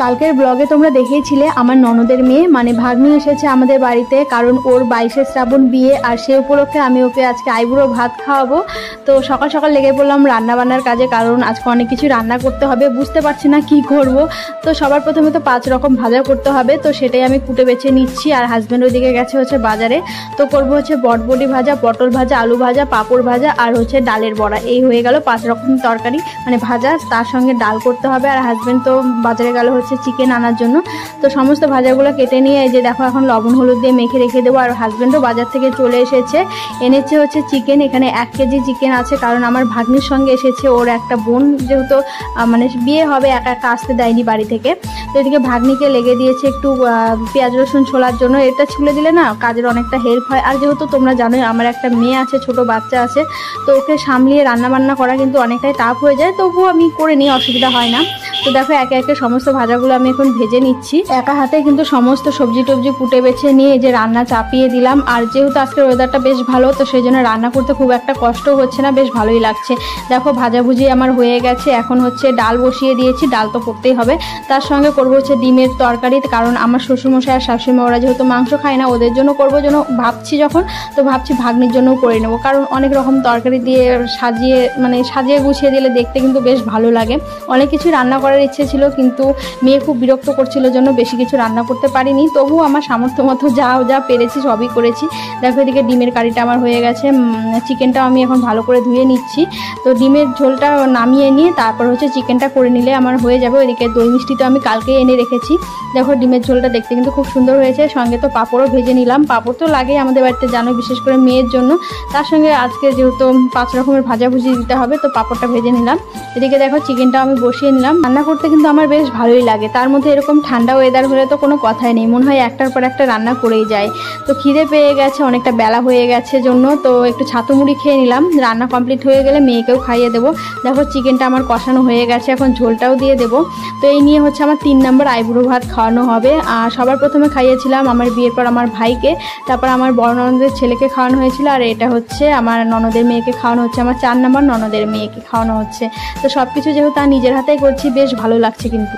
কালকের ব্লগে তোমরা দেখেছিলে আমার ননদের মেয়ে মানে ভাগ্নি এসেছে আমাদের বাড়িতে, কারণ ওর 22শে শ্রাবণ বিয়ে, আর সেই উপলক্ষে আমি ওকে আজকে আইবুড়ো ভাত খাওয়াবো। তো সকাল সকাল লেগে পড়লাম রান্না বান্নার কাজে, কারণ আজকে অনেক কিছু রান্না করতে হবে, বুঝতে পারছি না কি করব। তো সবার প্রথমে তো 5 রকম ভাজা করতে হবে, তো সেটাই আমি কুটে বেছে নিচ্ছি। আর হাজব্যান্ড ওইদিকে গেছে হচ্ছে বাজারে। তো করবো হচ্ছে বটবটি ভাজা, পটল ভাজা, আলু ভাজা, পাঁপড় ভাজা আর হচ্ছে ডালের বড়া। এই হয়ে গেল 5 রকম তরকারি মানে ভাজা, তার সঙ্গে ডাল করতে হবে। আর হাজব্যান্ড তো বাজারে গেল হচ্ছে চিকেন আনার জন্য। তো সমস্ত ভাজাগুলো কেটে নিয়ে এই যে দেখো এখন লবণ হলুদ দিয়ে মেখে রেখে দেবো। আর হাজব্যান্ডও বাজার থেকে চলে এসেছে, এনেছে হচ্ছে চিকেন। এখানে 1 কেজি চিকেন আছে, কারণ আমার ভাগ্নির সঙ্গে এসেছে ওর একটা বোন, যেহেতু মানে বিয়ে হবে, একা একা আসতে দেয়নি বাড়ি থেকে। তো এদিকে ভাগ্নিকে লেগে দিয়েছে একটু পেঁয়াজ রসুন ছোলার জন্য। এটা ছুলে দিলে না কাজের অনেকটা হেল্প হয়। আর যেহেতু তোমরা জানোই আমার একটা মেয়ে আছে, ছোট বাচ্চা আছে, তো ওকে সামলিয়ে রান্না বান্না করা কিন্তু অনেকটাই টাফ হয়ে যায়, তবুও আমি করে নিই, অসুবিধা হয় না। তো দেখো একে একে সমস্ত ভাজাগুলো আমি এখন ভেজে নিচ্ছি। একা হাতে কিন্তু সমস্ত সবজি টবজি কুটে বেছে নিয়ে এই যে রান্না চাপিয়ে দিলাম। আর যেহেতু আজকের ওয়েদারটা বেশ ভালো, তো সেই জন্য রান্না করতে খুব একটা কষ্ট হচ্ছে না, বেশ ভালোই লাগছে। দেখো ভাজাভুজি আমার হয়ে গেছে, এখন হচ্ছে ডাল বসিয়ে দিয়েছি, ডাল তো করতেই হবে। তার সঙ্গে করবো হচ্ছে ডিমের তরকারি, কারণ আমার শ্বশুরমশাই আর শাশুড়িমা ওরা যেহেতু মাংস খায় না, ওদের জন্য করবো জন্য ভাবছি যখন, তো ভাবছি ভাগ্নির জন্যও করে নেবো, কারণ অনেক রকম তরকারি দিয়ে সাজিয়ে গুছিয়ে দিলে দেখতে কিন্তু বেশ ভালো লাগে। অনেক কিছু রান্না করার ইচ্ছে ছিল, কিন্তু মেয়ে খুব বিরক্ত করছিল জন্য বেশি কিছু রান্না করতে পারিনি। তবুও আমার সামর্থ্য মতো যা পেরেছি সবই করেছি। দেখো এদিকে ডিমের কারিটা আমার হয়ে গেছে, চিকেনটাও আমি এখন ভালো করে ধুয়ে নিচ্ছি। তো ডিমের ঝোলটা নামিয়ে নিয়ে তারপর হচ্ছে চিকেনটা করে নিলে আমার হয়ে যাবে। ওইদিকে দই মিষ্টি তো আমি কালকে এনে রেখেছি। দেখো ডিমের ঝোলটা দেখতে কিন্তু খুব সুন্দর হয়েছে, সঙ্গে তো পাঁপড়ও ভেজে নিলাম। পাঁপড় তো লাগেই আমাদের বাড়িতে, জানো, বিশেষ করে মেয়ের জন্য। তার সঙ্গে আজকে যেহেতু 5 রকমের ভাজাভুজি দিতে হবে, তো পাঁপড়টা ভেজে নিলাম। এদিকে দেখো চিকেনটা আমি বসিয়ে নিলাম। রান্না করতে কিন্তু আমার বেশ ভালোই লাগে, তার মধ্যে এরকম ঠান্ডা ওয়েদার হলে তো কোনো কথাই নেই, মনে হয় একটার পর একটা রান্না করেই যায়। তো খিদে পেয়ে গেছে, অনেকটা বেলা হয়ে গেছে জন্য তো একটু ছাতু মুড়ি খেয়ে নিলাম। রান্না কমপ্লিট হয়ে গেলে মেয়েকেও খাইয়ে দেবো। দেখো চিকেনটা আমার কষানো হয়ে গেছে, এখন ঝোলটাও দিয়ে দেবো। তো এই নিয়ে হচ্ছে আমার 3 নম্বর আইবুড়ো ভাত খাওয়ানো হবে। আর সবার প্রথমে খাইয়েছিলাম আমার বিয়ের পর আমার ভাইকে, তারপর আমার বড় ননদের ছেলেকে খাওয়ানো হয়েছিল, আর এটা হচ্ছে আমার ননদের মেয়েকে খাওয়ানো হচ্ছে, আমার 4 নম্বর ননদের মেয়েকে খাওয়ানো হচ্ছে। তো সব কিছু যেহেতু তার নিজের হাতেই করছি, বেশ ভালো লাগছে কিন্তু।